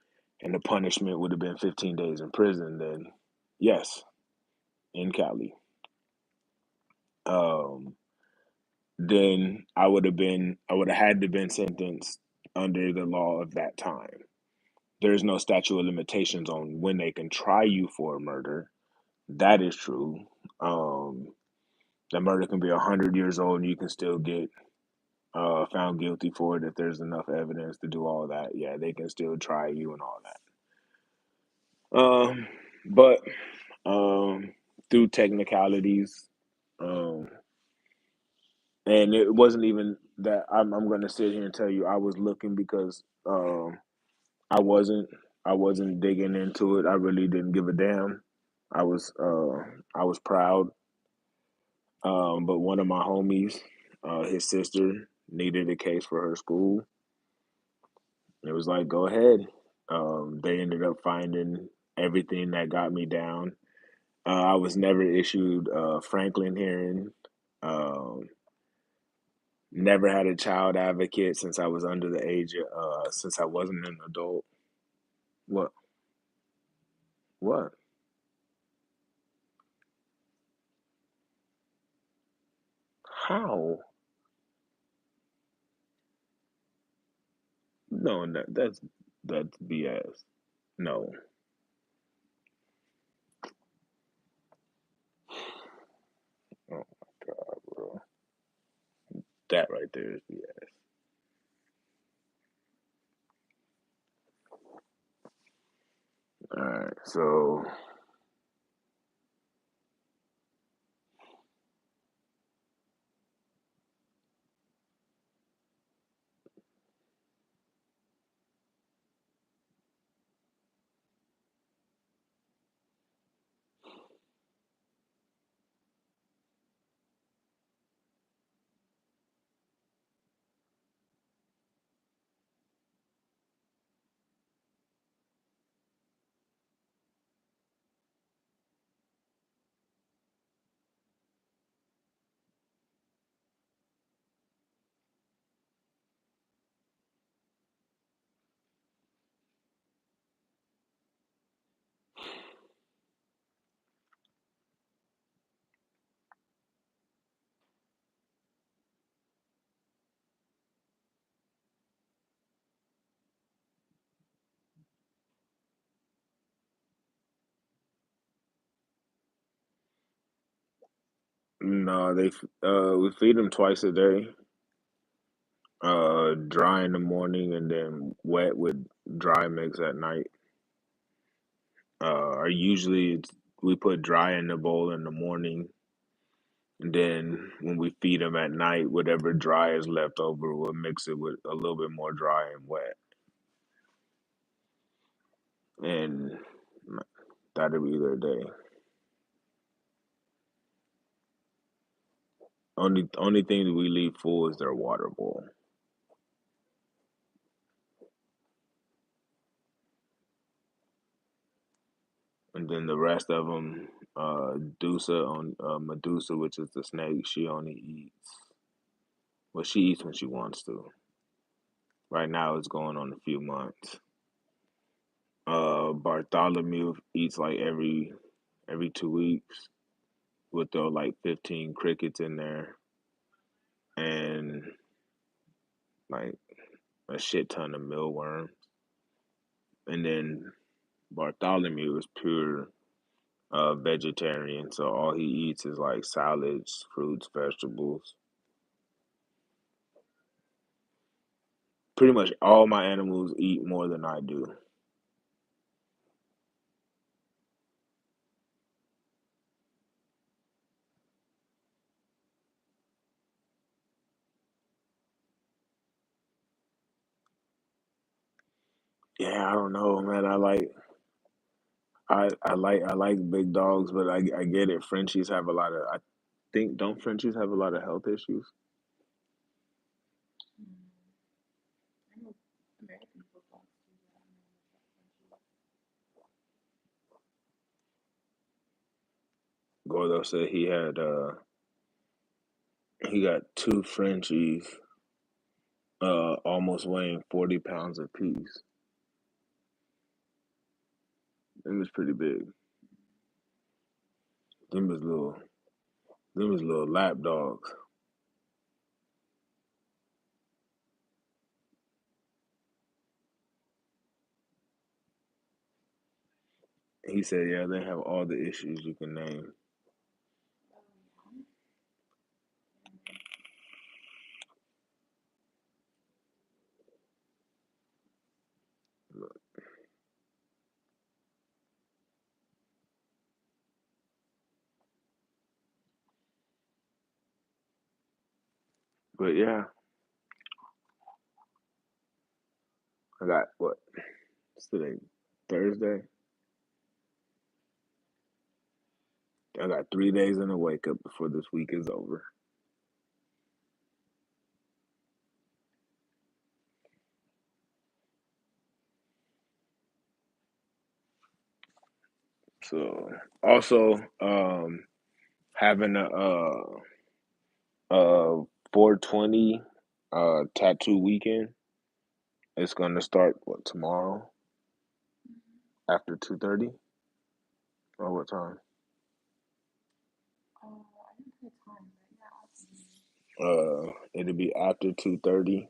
and the punishment would have been 15 days in prison, then yes, in Cali. Um, then I would have had to been sentenced under the law of that time. There's no statute of limitations on when they can try you for a murder. That is true. Um, the murder can be 100 years old and you can still get found guilty for it if there's enough evidence to do all that. Yeah, they can still try you and all that. But through technicalities, um, and it wasn't even that I'm going to sit here and tell you I was looking because I wasn't I wasn't digging into it. I really didn't give a damn. I was uh, I was proud. But one of my homies, his sister needed a case for her school. It was like, go ahead. They ended up finding everything that got me down. I was never issued a Franklin hearing. Um, Never had a child advocate since I was under the age of, since I wasn't an adult. What? What? How? No, that's BS. No. Oh my God, bro. That right there is BS. All right, so no, we feed them twice a day. Dry in the morning and then wet with dry mix at night. Or usually we put dry in the bowl in the morning, and then when we feed them at night, whatever dry is left over, we'll mix it with a little bit more dry and wet, and that'll be their day. Only thing that we leave full is their water bowl, and then the rest of them, Medusa, which is the snake, she only eats. Well, she eats when she wants to. Right now, it's going on a few months. Bartholomew eats like every 2 weeks. We'll throw like 15 crickets in there and like a shit ton of mealworms. And then Bartholomew is pure vegetarian, so all he eats is like salads, fruits, vegetables. Pretty much all my animals eat more than I do. Yeah, I don't know, man. I like big dogs, but I get it. Frenchies have a lot of I think don't Frenchies have a lot of health issues? Mm. I know American football too, but I don't know much about country. Gordo said He got two Frenchies, almost weighing 40 pounds apiece. Them was pretty big. Them was little. Them was little lap dogs. He said, yeah, they have all the issues you can name. But yeah, I got what? It's today, Thursday. I got 3 days in the wake up before this week is over. So also having a 420 tattoo weekend. It's gonna start what tomorrow after 2:30 or what time? I didn't put a time, but yeah, absolutely. It'll be after 2:30.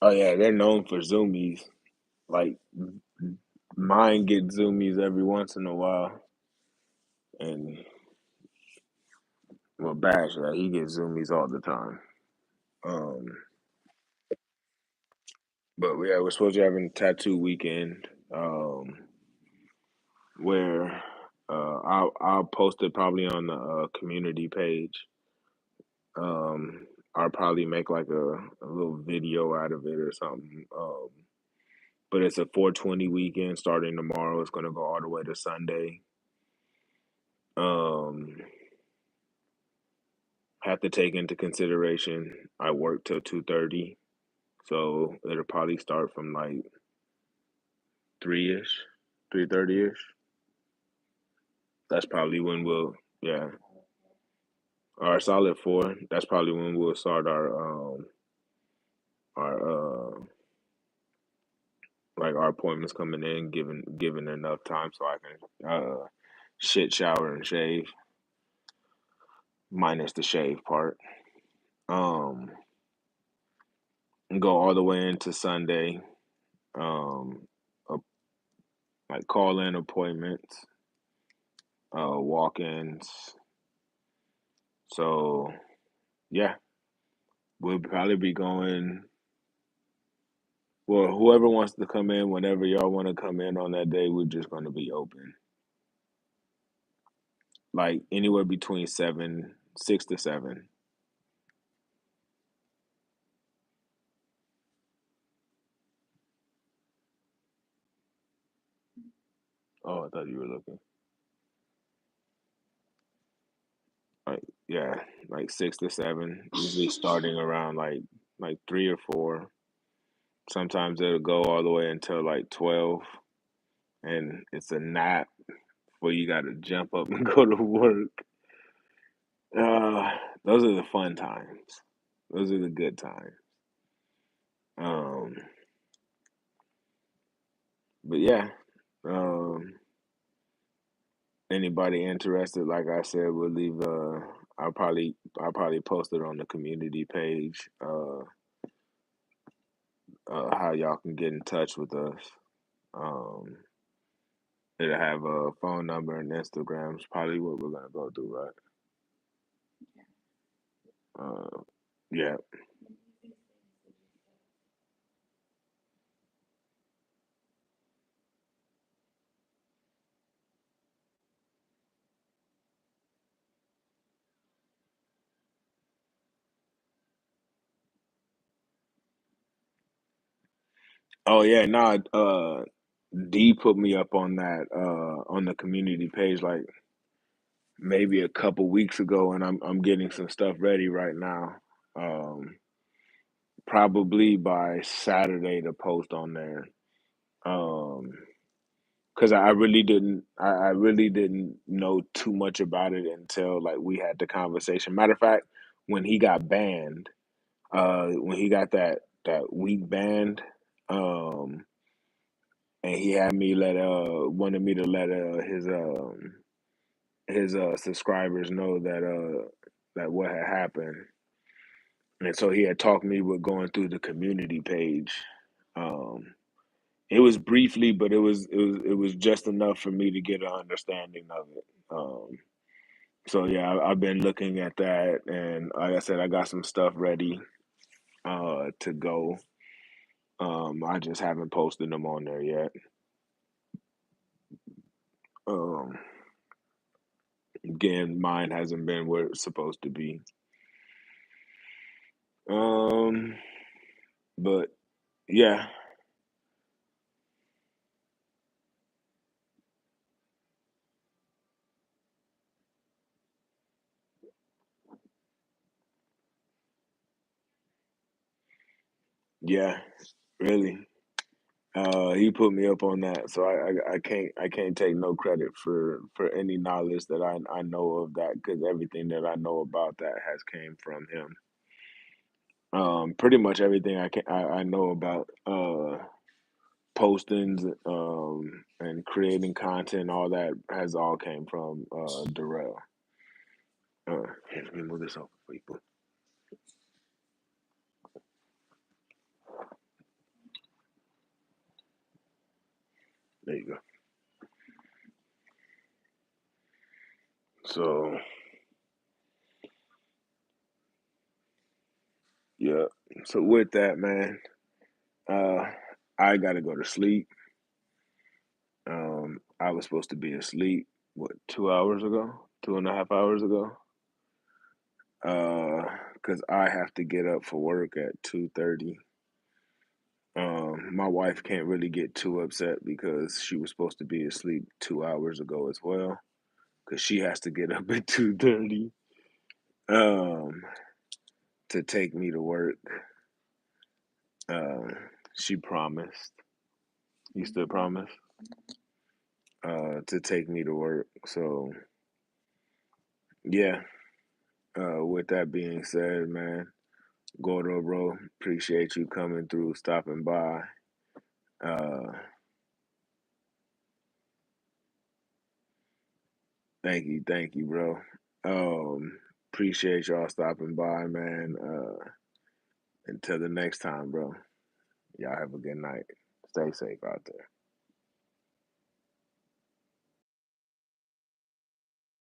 Oh yeah, they're known for zoomies. Like mine get zoomies every once in a while, and well, Bash, yeah, he gets zoomies all the time. Um, but yeah, we're supposed to have a tattoo weekend. Where I'll post it probably on the community page. I'll probably make like a little video out of it or something. But it's a 420 weekend starting tomorrow. It's gonna go all the way to Sunday. Um, have to take into consideration I work till 2:30, so it'll probably start from like 3 ish, 3:30 ish. That's probably when we'll yeah. Our solid four. That's probably when we'll start our like our appointments coming in, given enough time so I can shit, shower, and shave, minus the shave part. Um, and go all the way into Sunday. Um, uh, like call in appointments, walk ins. So yeah, we'll probably be going. Well, whoever wants to come in, whenever y'all want to come in on that day, we're just going to be open. Like anywhere between 6 to 7. Oh, I thought you were looking. Like yeah, like 6 to 7. Usually starting around like 3 or 4. Sometimes it'll go all the way until like 12, and it's a nap where you got to jump up and go to work. Uh, those are the fun times. Those are the good times. Um, but yeah, um, anybody interested, like I said, we'll leave. I'll probably post it on the community page. How y'all can get in touch with us. Um, it'll have a phone number and Instagram. It's probably what we're gonna go through, right? Uh, yeah. Oh yeah. Nah. D put me up on that on the community page like maybe a couple weeks ago, and I'm getting some stuff ready right now. Um, probably by Saturday to post on there. Because because I really didn't know too much about it until like we had the conversation. Matter of fact, when he got banned, when he got that week banned, um, and he had me let wanted me to let his subscribers know that that what had happened, and so he had talked me with going through the community page. Um, it was briefly, but it was just enough for me to get an understanding of it. So yeah, I've been looking at that, and like I said, I got some stuff ready to go. I just haven't posted them on there yet. Um, Again, mine hasn't been where it's supposed to be. Um, but yeah, yeah, really. He put me up on that, so I can't take no credit for any knowledge that I know of that, because everything that I know about that has came from him. Pretty much everything I know about postings and creating content, all that has all came from Darrell. Here, let me move this over for you. There you go. So yeah. So with that, man, uh, I gotta go to sleep. I was supposed to be asleep, what, 2 hours ago, 2.5 hours ago. Cause I have to get up for work at 2:30. My wife can't really get too upset because she was supposed to be asleep 2 hours ago as well. Cause she has to get up at 2:30. Um, to take me to work. Uh, she promised. You still promise? To take me to work. So yeah. With that being said, man, Gordo, bro, appreciate you coming through, stopping by. Uh, thank you, bro. Um, Appreciate y'all stopping by, man. Until the next time, bro. Y'all have a good night. Stay safe out there.